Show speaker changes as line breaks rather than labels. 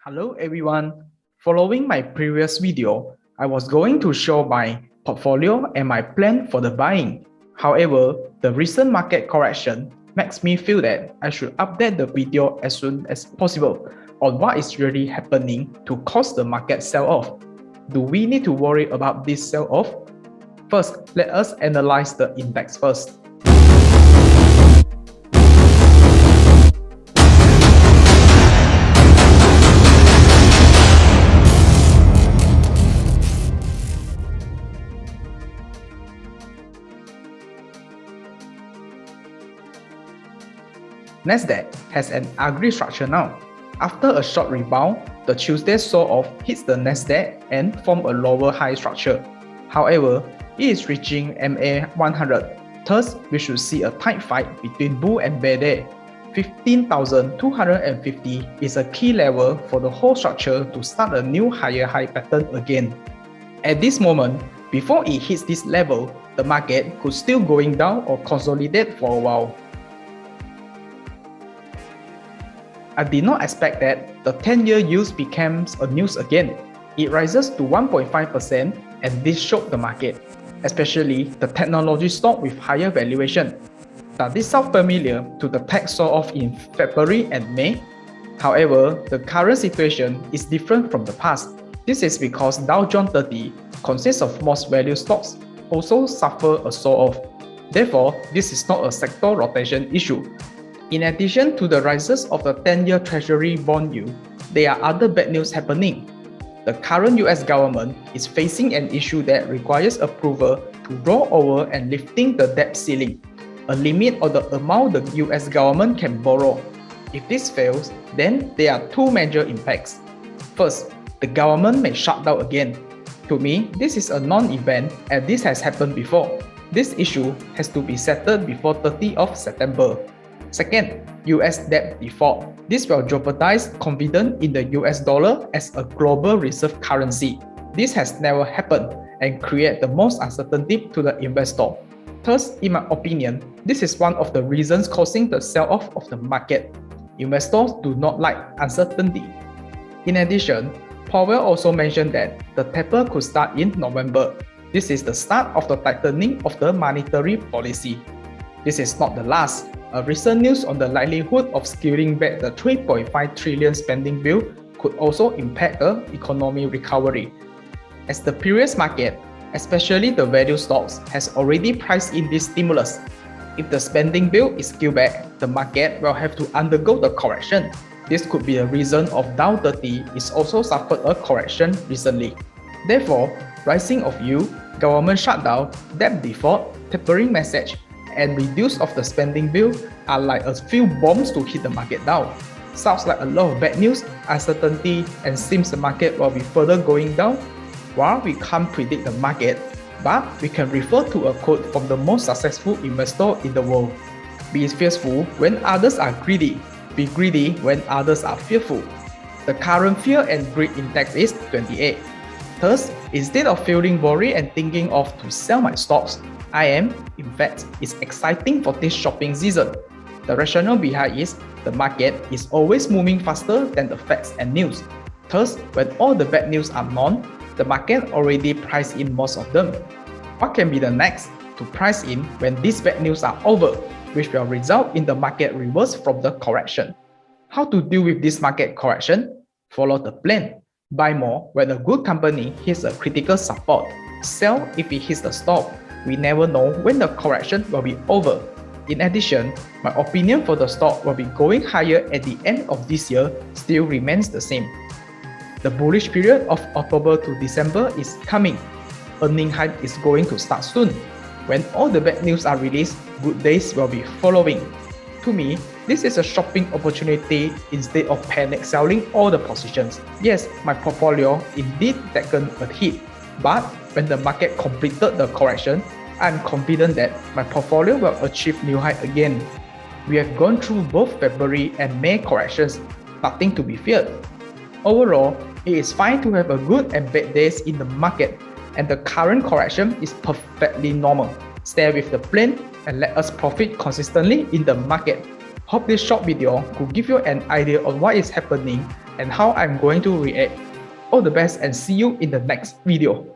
Hello everyone. Following my previous video, I was going to show my portfolio and my plan for the buying. However, the recent market correction makes me feel that I should update the video as soon as possible on what is really happening to cause the market sell-off. Do we need to worry about this sell-off? First, let us analyze the index first. Nasdaq has an ugly structure now. After a short rebound, the Tuesday saw-off hits the Nasdaq and form a lower high structure. However, it is reaching MA 100, thus we should see a tight fight between bull and bear there. 15,250 is a key level for the whole structure to start a new higher high pattern again. At this moment, before it hits this level, the market could still going down or consolidate for a while. I did not expect that the 10-year yield becomes a news again. It rises to 1.5% and this shocked the market, especially the technology stock with higher valuation. Does this sound familiar to the tech saw-off in February and May? However, the current situation is different from the past. This is because Dow Jones 30 consists of most value stocks also suffer a saw-off. Therefore, this is not a sector rotation issue. In addition to the rises of the 10-year Treasury bond yield, there are other bad news happening. The current US government is facing an issue that requires approval to roll over and lifting the debt ceiling, a limit on the amount the US government can borrow. If this fails, then there are two major impacts. First, the government may shut down again. To me, this is a non-event and this has happened before. This issue has to be settled before 30th of September. Second, US debt default. This will jeopardize confidence in the US dollar as a global reserve currency. This has never happened and create the most uncertainty to the investor. Thus, in my opinion, this is one of the reasons causing the sell-off of the market. Investors do not like uncertainty. In addition, Powell also mentioned that the taper could start in November. This is the start of the tightening of the monetary policy. This is not the last. A recent news on the likelihood of scaling back the 3.5 trillion spending bill could also impact the economy recovery. As the previous market, especially the value stocks, has already priced in this stimulus. If the spending bill is scaled back, the market will have to undergo the correction. This could be a reason of Dow 30 is also suffered a correction recently. Therefore, rising of yield, government shutdown, debt default, tapering message, and reduce of the spending bill are like a few bombs to hit the market down. Sounds like a lot of bad news, uncertainty, and seems the market will be further going down. While we can't predict the market, but we can refer to a quote from the most successful investor in the world. Be fearful when others are greedy. Be greedy when others are fearful. The current fear and greed index is 28. Thus, instead of feeling worried and thinking of to sell my stocks, in fact, it's exciting for this shopping season. The rationale behind is the market is always moving faster than the facts and news. Thus, when all the bad news are known, the market already priced in most of them. What can be the next to price in when these bad news are over, which will result in the market reverse from the correction? How to deal with this market correction? Follow the plan. Buy more when a good company hits a critical support. Sell if it hits the stop. We never know when the correction will be over. In addition, my opinion for the stock will be going higher at the end of this year still remains the same. The bullish period of October to December is coming. Earning hype is going to start soon. When all the bad news are released, good days will be following. To me, this is a shopping opportunity instead of panic selling all the positions. Yes, my portfolio indeed taken a hit, but when the market completed the correction, I'm confident that my portfolio will achieve new high again. We have gone through both February and May corrections, nothing to be feared. Overall, it is fine to have a good and bad days in the market, and the current correction is perfectly normal. Stay with the plan and let us profit consistently in the market. Hope this short video could give you an idea on what is happening and how I'm going to react. All the best and see you in the next video.